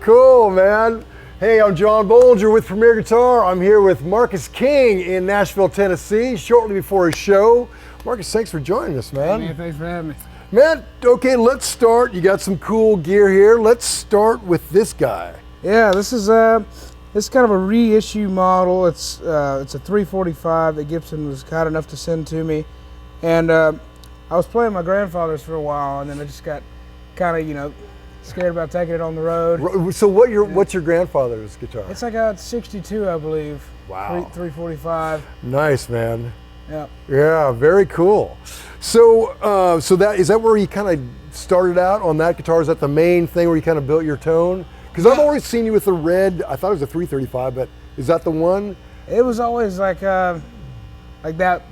Cool, man. Hey, I'm John Bohlinger with Premier Guitar. I'm here with Marcus King in Nashville, Tennessee, shortly before his show. Marcus, thanks for joining us, man. Hey, man, thanks for having me. Man, okay, let's start. You got some cool gear here. Let's start with this guy. Yeah, this is kind of a reissue model. It's a 345 that Gibson was kind enough to send to me, and I was playing my grandfather's for a while, and then I just got kind of scared about taking it on the road. So what's your grandfather's guitar? It's like a 62, I believe. Wow. 345. Nice, man. Yeah. Yeah, very cool. So is that where you kind of started out on that guitar? Is that the main thing where you kind of built your tone? Because I've always seen you with the red. I thought it was a 335, but is that the one? It was always like that.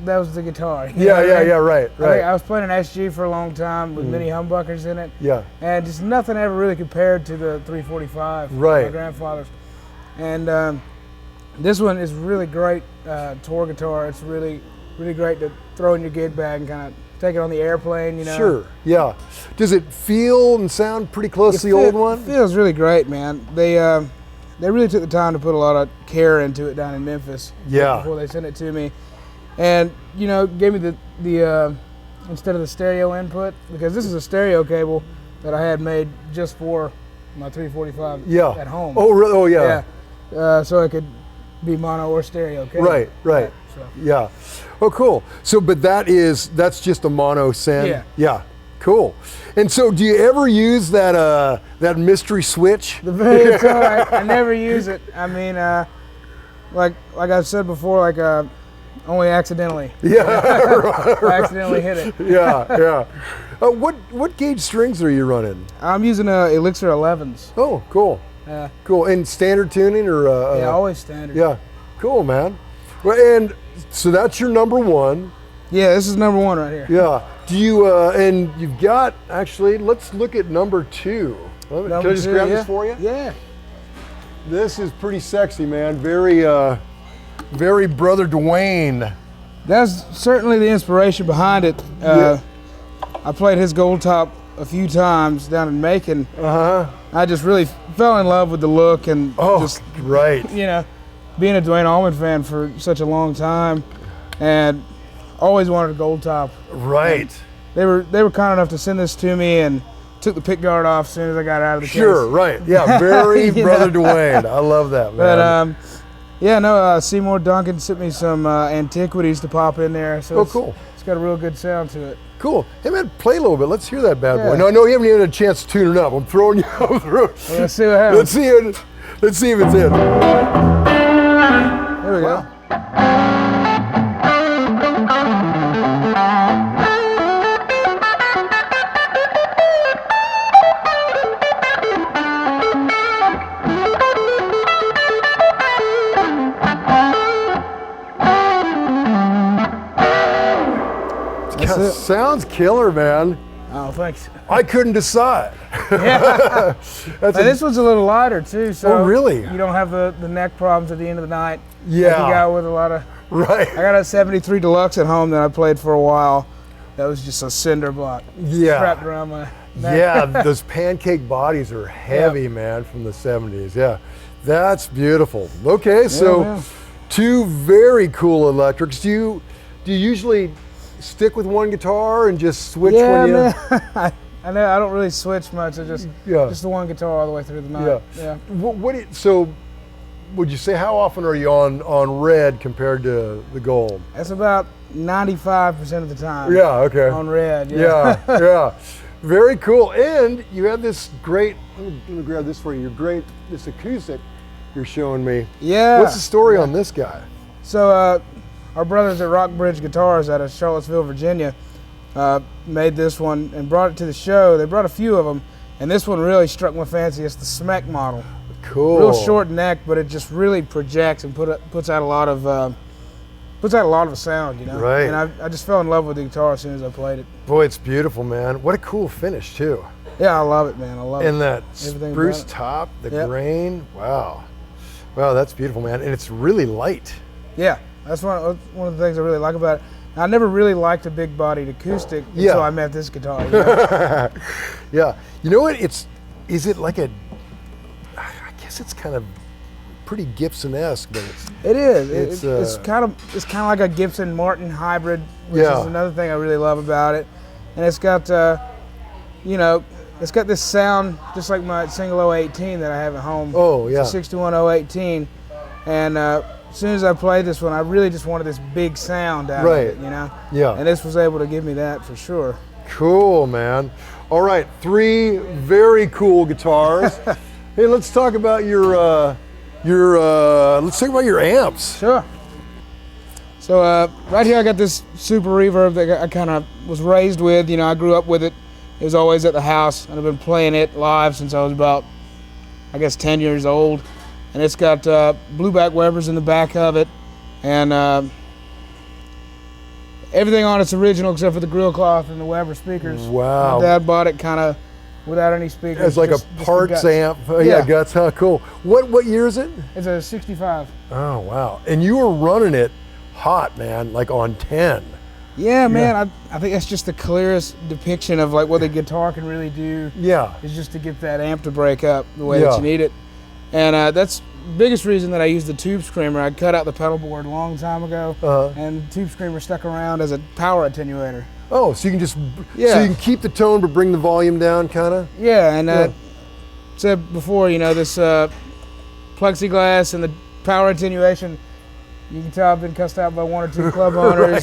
That was the guitar. Yeah, right. I was playing an SG for a long time with many humbuckers in it. Yeah. And just nothing ever really compared to the 345. Right. My grandfather's. And this one is really great tour guitar. It's really great to throw in your gig bag and kind of take it on the airplane, Sure, yeah. Does it feel and sound pretty close to the old one? It feels really great, man. They really took the time to put a lot of care into it down in Memphis. Yeah. Before they sent it to me. And, gave me the instead of the stereo input, because this is a stereo cable that I had made just for my 345 at home. Oh, really? Oh, yeah. Yeah. So it could be mono or stereo cable. Right. So. Yeah. Oh, cool. So, but that's just a mono send? Yeah. Yeah. Cool. And so do you ever use that mystery switch? The very guitar, I never use it. I mean, like I've said before, only accidentally. Yeah. Right. I accidentally hit it. Yeah. What gauge strings are you running? I'm using Elixr 11s. Oh, cool. Cool. And standard tuning or? Yeah, always standard. Yeah. Cool, man. Well, and so that's your number one. Yeah, this is number one right here. Yeah. Do you and you've got actually? Let's look at number two. Can I just grab this for you? Yeah. This is pretty sexy, man. Very brother Duane. That's certainly the inspiration behind it. I played his Goldtop a few times down in Macon. I just really fell in love with the look and right. Being a Duane Allman fan for such a long time, and always wanted a Goldtop. Right. And they were kind enough to send this to me and took the pick guard off as soon as I got out of the case. Sure, right. Yeah, very brother Duane. I love that, man. But Seymour Duncan sent me some Antiquities to pop in there. So cool. It's got a real good sound to it. Cool. Hey man, play a little bit. Let's hear that bad boy. No, I know you haven't even had a chance to tune it up. I'm throwing you out through. Well, let's see what happens. Let's see if it's in. There we go. Sounds killer, man. Oh, thanks. I couldn't decide. Yeah. This one's a little lighter too, so really? You don't have the neck problems at the end of the night. Yeah. Like you got with a lot of. Right. I got a 73 Deluxe at home that I played for a while. That was just a cinder block. Yeah. Strapped around my neck. Yeah, those pancake bodies are heavy, man, from the 70s. Yeah. That's beautiful. Okay, so two very cool electrics. Do you usually stick with one guitar and just switch when you? Man. I know I don't really switch much. I just the one guitar all the way through the night. Yeah. So would you say how often are you on red compared to the gold? That's about 95% of the time. Yeah. Okay. On red. Yeah. Very cool. And you have this great. Let me grab this for you. This acoustic you're showing me. Yeah. What's the story on this guy? So our brothers at Rockbridge Guitars out of Charlottesville, Virginia, made this one and brought it to the show. They brought a few of them, and this one really struck my fancy. It's the Smek model. Cool. Real short neck, but it just really projects and puts out a lot of sound, Right. And I just fell in love with the guitar as soon as I played it. Boy, it's beautiful, man. What a cool finish too. Yeah, I love it, man. I love it. And that spruce top, the grain. Wow, that's beautiful, man. And it's really light. Yeah. That's one of the things I really like about it. I never really liked a big-bodied acoustic until I met this guitar. Yeah. You know what? Is it like a guess it's kind of pretty Gibson-esque, but it is. It's kind of like a Gibson Martin hybrid, which is another thing I really love about it. And it's got, you know, it's got this sound just like my single 018 that I have at home. Oh, yeah. It's a 61018. And as soon as I played this one, I really just wanted this big sound out of it, you know? Yeah. And this was able to give me that for sure. Cool, man. All right, 3 very cool guitars. Hey, let's talk about let's talk about your amps. Sure. So right here I got this Super Reverb that I kind of was raised with. You know, I grew up with it. It was always at the house, and I've been playing it live since I was about, I guess, 10 years old. And it's got blueback Webers in the back of it, and everything on it's original except for the grill cloth and the Weber speakers. Wow. My dad bought it kind of without any speakers. It's like a parts amp. Yeah, guts. How cool. What year is it? It's a 65. Oh, wow. And you were running it hot, man, like on 10. Yeah, man. I think that's just the clearest depiction of like what the guitar can really do. Yeah. Is just to get that amp to break up the way that you need it. And that's the biggest reason that I use the tube screamer. I cut out the pedal board a long time ago, and the tube screamer stuck around as a power attenuator. Oh, so you can just, so you can keep the tone but bring the volume down, kind of? Yeah, and said before, you know, this plexiglass and the power attenuation, you can tell I've been cussed out by 1 or 2 club owners.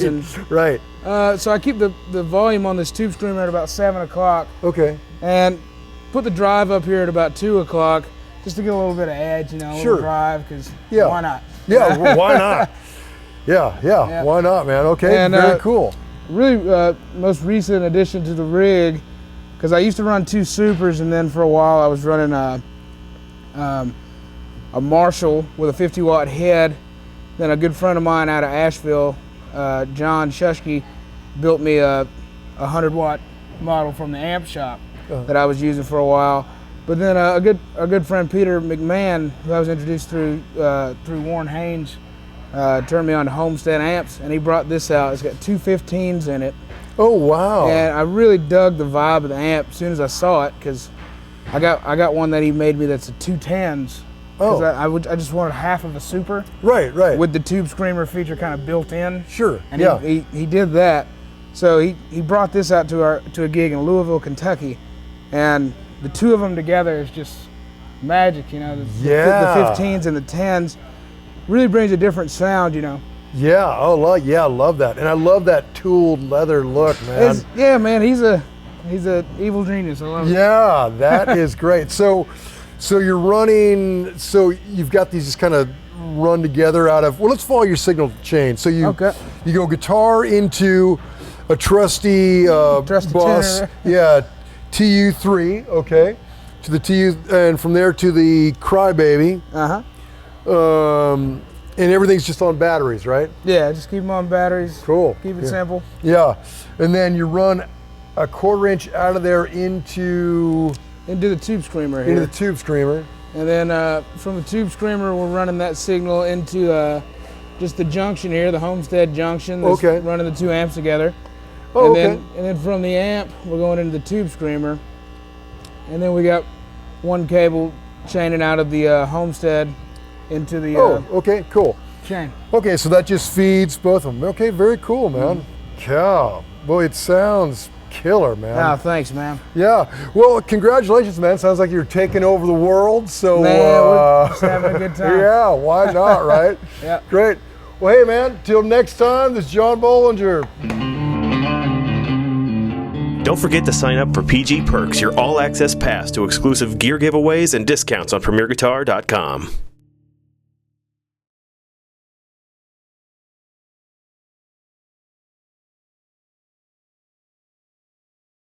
So I keep the volume on this tube screamer at about 7 o'clock. Okay. And put the drive up here at about 2 o'clock. Just to get a little bit of edge, you know, a little drive, because why not? Yeah, why not? Yeah, why not, man? Okay, and, very cool. Really, most recent addition to the rig, because I used to run 2 Supers, and then for a while I was running a Marshall with a 50-watt head. Then a good friend of mine out of Asheville, John Shushke, built me a 100-watt model from the amp shop that I was using for a while. But then a good friend, Peter McMahon, who I was introduced through Warren Haynes, turned me on to Homestead Amps, and he brought this out. It's got 2 15s in it. Oh, wow. And I really dug the vibe of the amp as soon as I saw it, because I got one that he made me that's a 2 10s. Oh. I just wanted half of a Super. Right. With the tube screamer feature kind of built in. Sure. And he did that. So he brought this out to a gig in Louisville, Kentucky, and the 2 of them together is just magic, you know. The 15s and the 10s really brings a different sound, you know. Yeah, I love that, and I love that tooled leather look, man. Yeah, man, he's a evil genius. I love it. Yeah, that is great. So you're running. So you've got these just kind of run together out of. Well, let's follow your signal chain. So you go guitar into a trusty Boss. Tenor. Yeah. TU3, okay, to the TU, and from there to the Crybaby. And everything's just on batteries, right? Yeah, just keep them on batteries. Cool. Keep it simple. Yeah, and then you run a 1/4 inch out of there into the tube screamer here. Into the tube screamer. And then from the tube screamer, we're running that signal into just the junction here, the Homestead junction. That's running the 2 amps together. Oh, and then from the amp, we're going into the tube screamer. And then we got 1 cable chaining out of the Homestead into the cool. Chain. Okay, so that just feeds both of them. Okay, very cool, man. Cow. Boy, it sounds killer, man. Oh, thanks, man. Yeah. Well, congratulations, man. Sounds like you're taking over the world. So we're just having a good time. Yeah, why not, right? Yeah. Great. Well, hey, man, till next time, this is John Bohlinger. Don't forget to sign up for PG Perks, your all-access pass to exclusive gear giveaways and discounts on PremierGuitar.com.